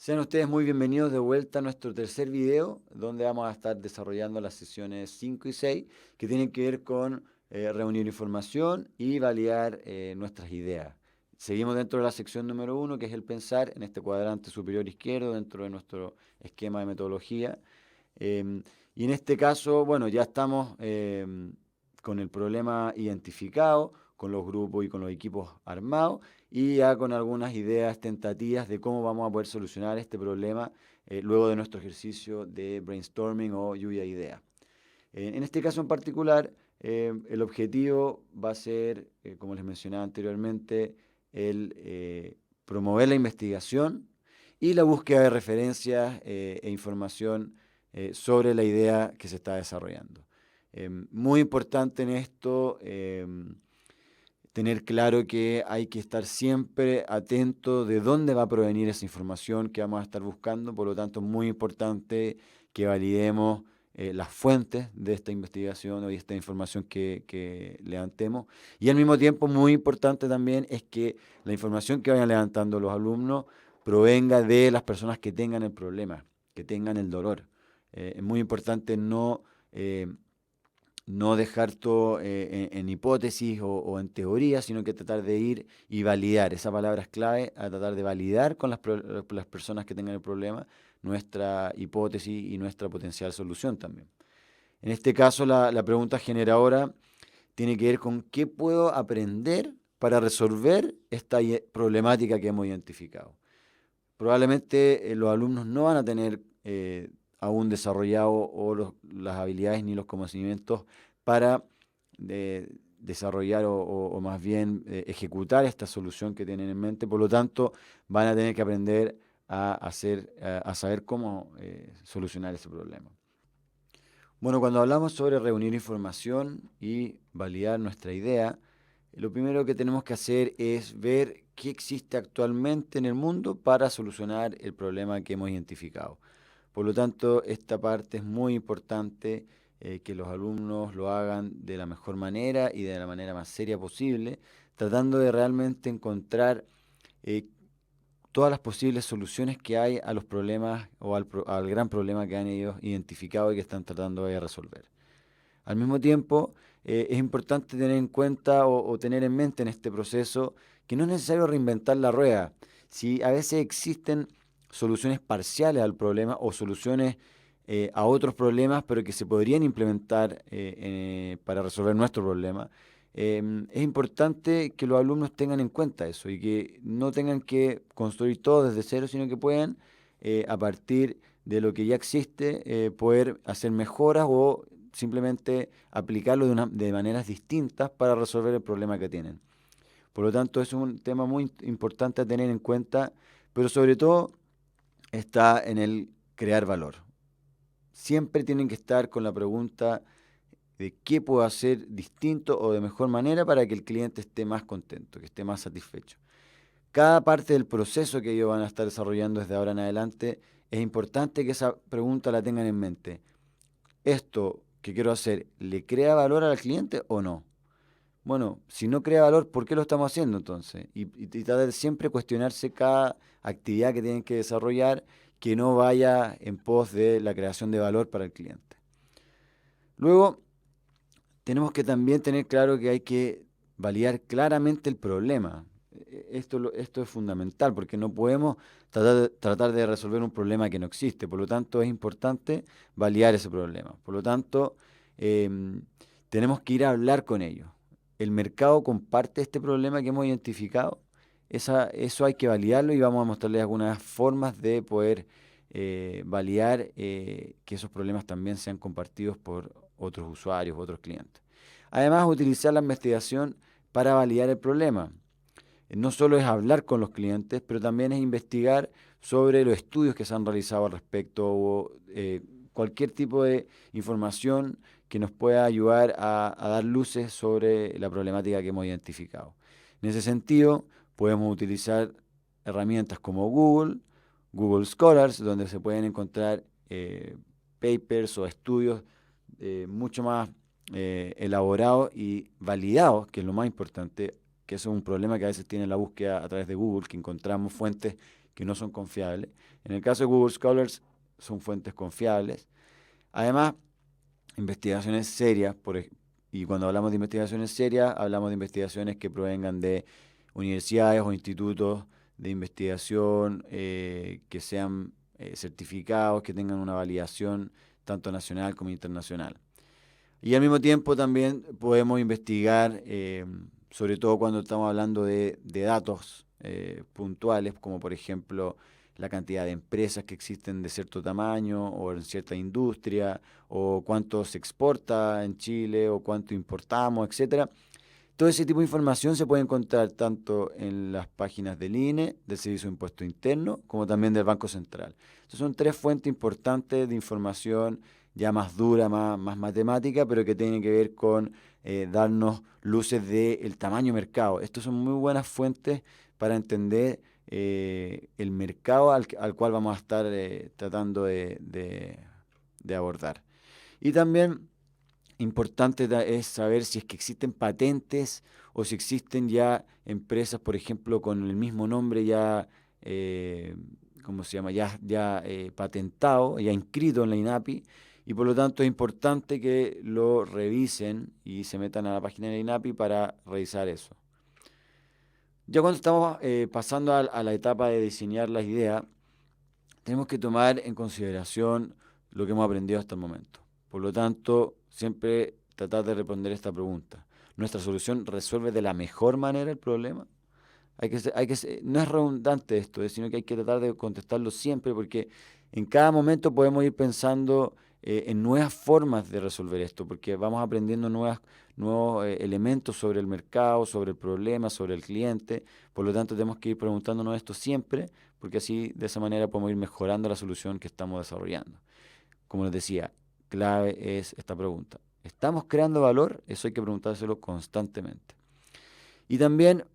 Sean ustedes muy bienvenidos de vuelta a nuestro tercer video, donde vamos a estar desarrollando las sesiones 5 y 6, que tienen que ver con reunir información y validar nuestras ideas. Seguimos dentro de la sección número uno, que es el pensar, en este cuadrante superior izquierdo, dentro de nuestro esquema de metodología. Y en este caso, bueno, ya estamos con el problema identificado, con los grupos y con los equipos armados, y ya con algunas ideas tentativas de cómo vamos a poder solucionar este problema luego de nuestro ejercicio de brainstorming o lluvia de ideas. En este caso en particular, el objetivo va a ser, como les mencionaba anteriormente, el promover la investigación y la búsqueda de referencias e información sobre la idea que se está desarrollando. Muy importante en esto tener claro que hay que estar siempre atento de dónde va a provenir esa información que vamos a estar buscando. Por lo tanto, es muy importante que validemos las fuentes de esta investigación o de esta información que levantemos. Y al mismo tiempo, muy importante también es que la información que vayan levantando los alumnos provenga de las personas que tengan el problema, que tengan el dolor. Es muy importante no dejar todo en hipótesis o en teoría, sino que tratar de ir y validar. Esa palabra es clave, a tratar de validar con las personas que tengan el problema nuestra hipótesis y nuestra potencial solución también. En este caso, la pregunta generadora tiene que ver con qué puedo aprender para resolver esta problemática que hemos identificado. Probablemente los alumnos no van a tener aún desarrollado las habilidades ni los conocimientos para desarrollar o más bien ejecutar esta solución que tienen en mente. Por lo tanto, van a tener que aprender a saber cómo solucionar ese problema. Bueno, cuando hablamos sobre reunir información y validar nuestra idea, lo primero que tenemos que hacer es ver qué existe actualmente en el mundo para solucionar el problema que hemos identificado. Por lo tanto, esta parte es muy importante que los alumnos lo hagan de la mejor manera y de la manera más seria posible, tratando de realmente encontrar eh, todas las posibles soluciones que hay a los problemas o al gran problema que han ellos identificado y que están tratando de resolver. Al mismo tiempo, es importante tener en cuenta o tener en mente en este proceso que no es necesario reinventar la rueda. Si a veces existen soluciones parciales al problema o soluciones a otros problemas, pero que se podrían implementar para resolver nuestro problema, es importante que los alumnos tengan en cuenta eso y que no tengan que construir todo desde cero, sino que puedan, a partir de lo que ya existe, poder hacer mejoras o simplemente aplicarlo de maneras distintas para resolver el problema que tienen. Por lo tanto, es un tema muy importante a tener en cuenta, pero sobre todo está en el crear valor. Siempre tienen que estar con la pregunta de qué puedo hacer distinto o de mejor manera para que el cliente esté más contento, que esté más satisfecho. Cada parte del proceso que ellos van a estar desarrollando desde ahora en adelante, es importante que esa pregunta la tengan en mente. ¿Esto que quiero hacer le crea valor al cliente o no? Bueno, si no crea valor, ¿por qué lo estamos haciendo entonces? Y tratar de siempre cuestionarse cada actividad que tienen que desarrollar que no vaya en pos de la creación de valor para el cliente. Luego, tenemos que también tener claro que hay que validar claramente el problema. Esto es fundamental porque no podemos tratar de resolver un problema que no existe. Por lo tanto, es importante validar ese problema. Por lo tanto, tenemos que ir a hablar con ellos. El mercado comparte este problema que hemos identificado. Eso hay que validarlo y vamos a mostrarles algunas formas de poder validar que esos problemas también sean compartidos por otros usuarios, otros clientes. Además, utilizar la investigación para validar el problema. No solo es hablar con los clientes, pero también es investigar sobre los estudios que se han realizado al respecto o cualquier tipo de información que nos pueda ayudar a dar luces sobre la problemática que hemos identificado. En ese sentido, podemos utilizar herramientas como Google Scholars, donde se pueden encontrar papers o estudios mucho más elaborados y validados, que es lo más importante, que eso es un problema que a veces tiene la búsqueda a través de Google, que encontramos fuentes que no son confiables. En el caso de Google Scholars son fuentes confiables. Además, investigaciones serias, y cuando hablamos de investigaciones serias, hablamos de investigaciones que provengan de universidades o institutos de investigación que sean certificados, que tengan una validación tanto nacional como internacional. Y al mismo tiempo también podemos investigar, sobre todo cuando estamos hablando de datos puntuales, como por ejemplo la cantidad de empresas que existen de cierto tamaño o en cierta industria, o cuánto se exporta en Chile o cuánto importamos, etcétera. Todo ese tipo de información se puede encontrar tanto en las páginas del INE, del Servicio de Impuesto Interno, como también del Banco Central. Entonces son tres fuentes importantes de información ya más dura, más matemática, pero que tienen que ver con darnos luces del tamaño mercado. Estas son muy buenas fuentes para entender el mercado al cual vamos a estar tratando de abordar. Y también importante es saber si es que existen patentes o si existen ya empresas, por ejemplo, con el mismo nombre ya, ¿cómo se llama? Ya patentado, ya inscrito en la INAPI, y por lo tanto es importante que lo revisen y se metan a la página de la INAPI para revisar eso. Ya cuando estamos pasando a la etapa de diseñar las ideas, tenemos que tomar en consideración lo que hemos aprendido hasta el momento. Por lo tanto, siempre tratar de responder esta pregunta. ¿Nuestra solución resuelve de la mejor manera el problema? No es redundante esto, sino que hay que tratar de contestarlo siempre porque en cada momento podemos ir pensando en nuevas formas de resolver esto, porque vamos aprendiendo nuevos elementos sobre el mercado, sobre el problema, sobre el cliente. Por lo tanto, tenemos que ir preguntándonos esto siempre, porque así, de esa manera, podemos ir mejorando la solución que estamos desarrollando. Como les decía, clave es esta pregunta. ¿Estamos creando valor? Eso hay que preguntárselo constantemente. Y también,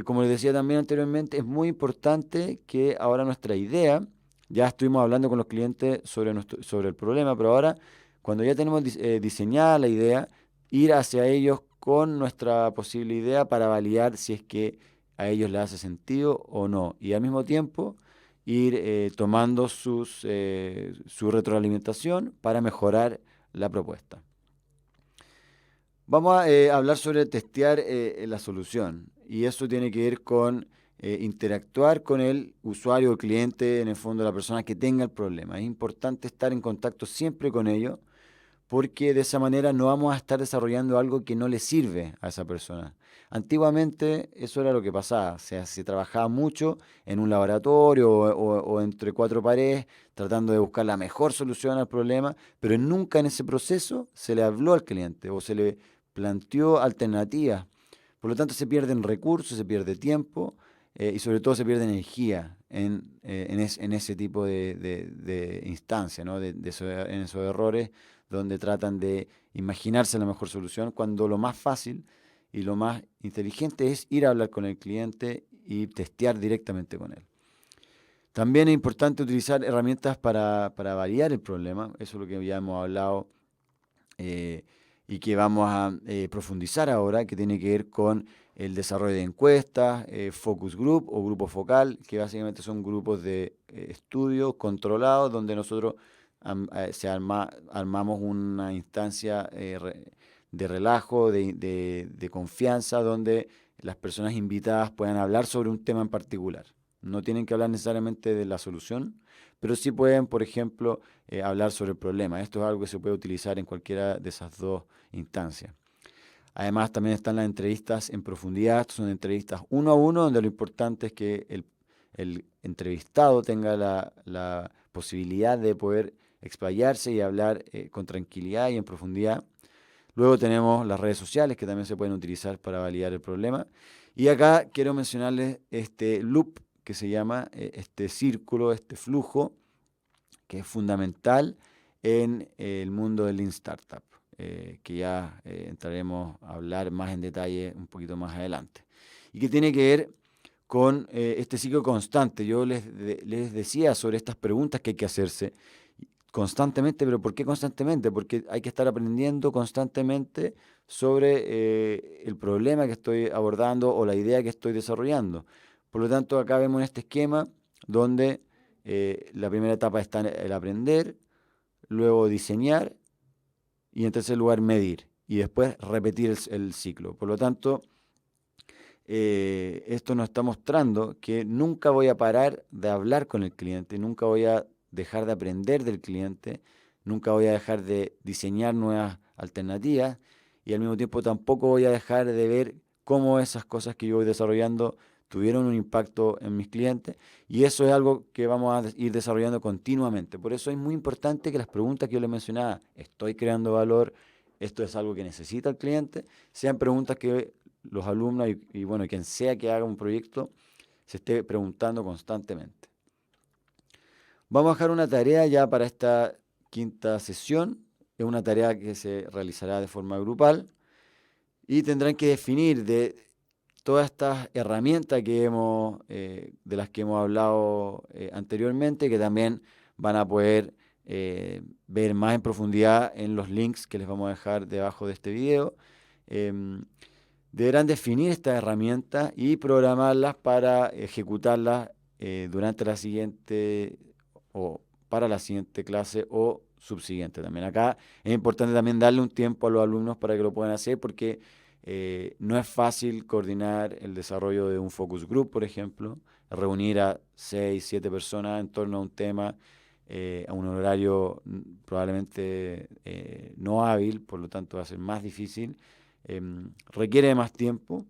como les decía también anteriormente, es muy importante que ahora nuestra idea, ya estuvimos hablando con los clientes sobre el problema, pero ahora, cuando ya tenemos diseñada la idea, ir hacia ellos con nuestra posible idea para validar si es que a ellos les hace sentido o no. Y al mismo tiempo, ir tomando su retroalimentación para mejorar la propuesta. Vamos a hablar sobre testear la solución y eso tiene que ver con interactuar con el usuario o cliente, en el fondo la persona que tenga el problema. Es importante estar en contacto siempre con ellos porque de esa manera no vamos a estar desarrollando algo que no le sirve a esa persona. Antiguamente eso era lo que pasaba, o sea, se trabajaba mucho en un laboratorio o entre cuatro paredes tratando de buscar la mejor solución al problema, pero nunca en ese proceso se le habló al cliente o se le planteó alternativas. Por lo tanto se pierden recursos, se pierde tiempo y sobre todo se pierde energía en ese tipo de instancias, ¿no? En esos errores donde tratan de imaginarse la mejor solución, cuando lo más fácil y lo más inteligente es ir a hablar con el cliente y testear directamente con él. También es importante utilizar herramientas para validar el problema, eso es lo que ya hemos hablado eh, y que vamos a profundizar ahora, que tiene que ver con el desarrollo de encuestas, focus group o grupo focal, que básicamente son grupos de estudio controlados donde nosotros armamos una instancia de relajo, de confianza, donde las personas invitadas puedan hablar sobre un tema en particular. No tienen que hablar necesariamente de la solución, pero sí pueden, por ejemplo, hablar sobre el problema. Esto es algo que se puede utilizar en cualquiera de esas dos instancias. Además, también están las entrevistas en profundidad, son entrevistas uno a uno, donde lo importante es que el entrevistado tenga la posibilidad de poder explayarse y hablar con tranquilidad y en profundidad. Luego tenemos las redes sociales que también se pueden utilizar para validar el problema. Y acá quiero mencionarles este loop que se llama, este círculo, este flujo, que es fundamental en el mundo del Lean Startup, que ya entraremos a hablar más en detalle un poquito más adelante. Y que tiene que ver con este ciclo constante. Yo les decía sobre estas preguntas que hay que hacerse constantemente, pero ¿por qué constantemente? Porque hay que estar aprendiendo constantemente sobre el problema que estoy abordando o la idea que estoy desarrollando. Por lo tanto, acá vemos este esquema donde la primera etapa está el aprender, luego diseñar y en tercer lugar medir y después repetir el ciclo. Por lo tanto, esto nos está mostrando que nunca voy a parar de hablar con el cliente, nunca voy a dejar de aprender del cliente, nunca voy a dejar de diseñar nuevas alternativas y al mismo tiempo tampoco voy a dejar de ver cómo esas cosas que yo voy desarrollando tuvieron un impacto en mis clientes y eso es algo que vamos a ir desarrollando continuamente. Por eso es muy importante que las preguntas que yo les mencionaba, ¿estoy creando valor? ¿Esto es algo que necesita el cliente? Sean preguntas que los alumnos y bueno, quien sea que haga un proyecto se esté preguntando constantemente. Vamos a dejar una tarea ya para esta quinta sesión. Es una tarea que se realizará de forma grupal y tendrán que definir de todas estas herramientas de las que hemos hablado anteriormente, que también van a poder ver más en profundidad en los links que les vamos a dejar debajo de este video. Deberán definir estas herramientas y programarlas para ejecutarlas durante la siguiente o para la siguiente clase o subsiguiente también. Acá es importante también darle un tiempo a los alumnos para que lo puedan hacer porque no es fácil coordinar el desarrollo de un focus group, por ejemplo, reunir a 6, 7 personas en torno a un tema a un horario probablemente no hábil, por lo tanto va a ser más difícil. Requiere más tiempo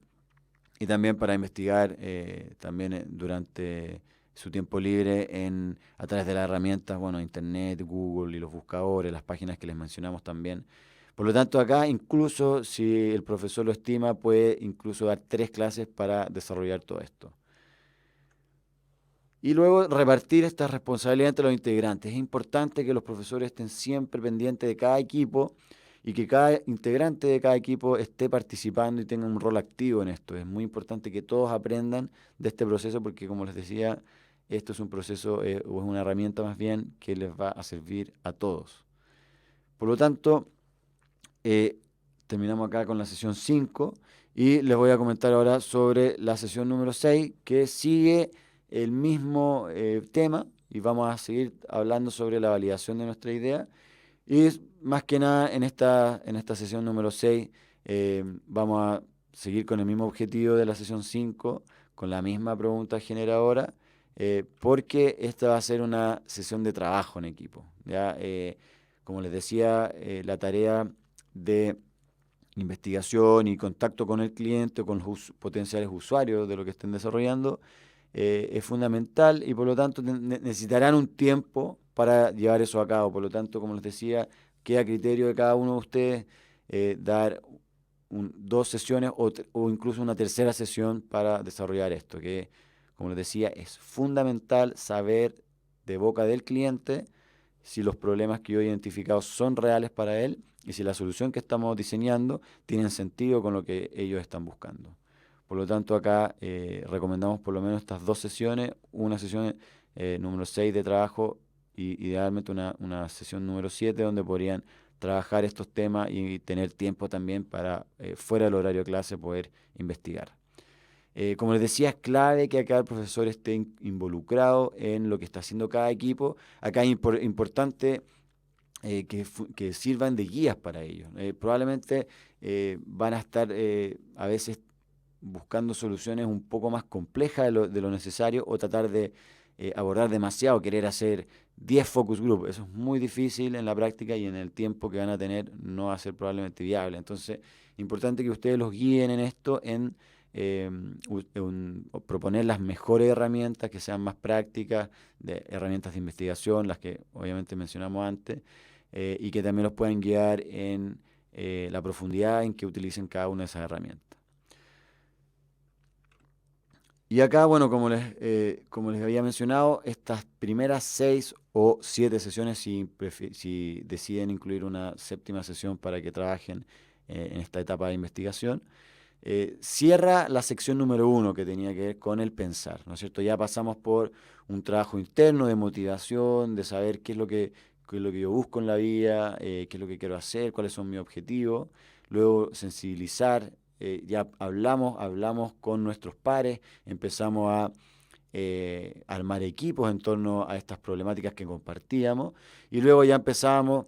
y también para investigar también durante su tiempo libre a través de las herramientas, bueno, Internet, Google y los buscadores, las páginas que les mencionamos también. Por lo tanto, acá incluso si el profesor lo estima, puede incluso dar 3 clases para desarrollar todo esto. Y luego repartir esta responsabilidad entre los integrantes. Es importante que los profesores estén siempre pendientes de cada equipo y que cada integrante de cada equipo esté participando y tenga un rol activo en esto. Es muy importante que todos aprendan de este proceso porque, como les decía, esto es un proceso o es una herramienta más bien que les va a servir a todos. Por lo tanto, terminamos acá con la sesión 5 y les voy a comentar ahora sobre la sesión número 6 que sigue el mismo tema y vamos a seguir hablando sobre la validación de nuestra idea. Y más que nada en esta sesión número 6 vamos a seguir con el mismo objetivo de la sesión 5 con la misma pregunta generadora, porque esta va a ser una sesión de trabajo en equipo. ¿Ya? Como les decía, la tarea de investigación y contacto con el cliente o con los potenciales usuarios de lo que estén desarrollando es fundamental y por lo tanto necesitarán un tiempo para llevar eso a cabo. Por lo tanto, como les decía, queda a criterio de cada uno de ustedes dar 2 sesiones o incluso una tercera sesión para desarrollar esto, que como les decía, es fundamental saber de boca del cliente si los problemas que yo he identificado son reales para él y si la solución que estamos diseñando tiene sentido con lo que ellos están buscando. Por lo tanto, acá recomendamos por lo menos estas 2 sesiones, una sesión número 6 de trabajo y idealmente una sesión número 7 donde podrían trabajar estos temas y tener tiempo también para, fuera del horario de clase, poder investigar. Como les decía, es clave que acá el profesor esté involucrado en lo que está haciendo cada equipo. Acá es importante que sirvan de guías para ellos. Probablemente van a estar a veces buscando soluciones un poco más complejas de lo necesario o tratar de abordar demasiado, querer hacer 10 focus group. Eso es muy difícil en la práctica y en el tiempo que van a tener no va a ser probablemente viable. Entonces, importante que ustedes los guíen en esto, en proponer las mejores herramientas que sean más prácticas, de herramientas de investigación, las que obviamente mencionamos antes, y que también los puedan guiar en la profundidad en que utilicen cada una de esas herramientas. Y acá, bueno, como les había mencionado, estas primeras 6 o 7 sesiones, si deciden incluir una séptima sesión para que trabajen en esta etapa de investigación, cierra la sección número 1 que tenía que ver con el pensar, ¿no es cierto? Ya pasamos por un trabajo interno de motivación, de saber qué es lo que, qué es lo que yo busco en la vida, qué es lo que quiero hacer, cuáles son mis objetivos. Luego sensibilizar, ya hablamos con nuestros pares, empezamos a armar equipos en torno a estas problemáticas que compartíamos y luego ya empezamos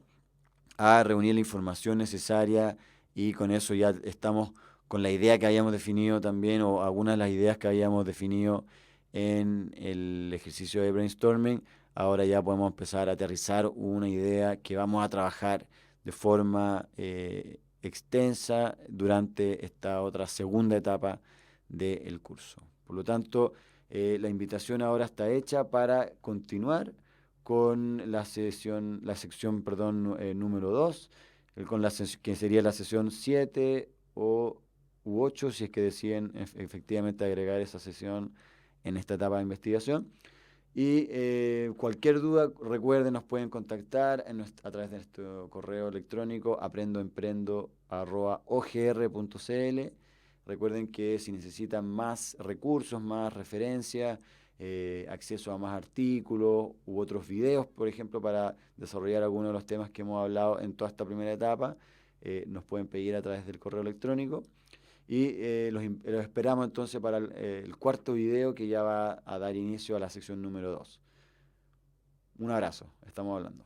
a reunir la información necesaria y con eso ya estamos con la idea que habíamos definido también o algunas de las ideas que habíamos definido en el ejercicio de brainstorming. Ahora ya podemos empezar a aterrizar una idea que vamos a trabajar de forma extensa durante esta otra segunda etapa del curso. Por lo tanto, la invitación ahora está hecha para continuar con la sección, perdón, número 2, que sería la sesión 7 u 8, si es que deciden efectivamente agregar esa sesión en esta etapa de investigación. Y cualquier duda, recuerden, nos pueden contactar a través de nuestro correo electrónico aprendoemprendo@ogr.cl. Recuerden que si necesitan más recursos, más referencias, acceso a más artículos u otros videos, por ejemplo, para desarrollar algunos de los temas que hemos hablado en toda esta primera etapa, nos pueden pedir a través del correo electrónico. Y los esperamos entonces para el cuarto video que ya va a dar inicio a la sección número 2. Un abrazo, estamos hablando.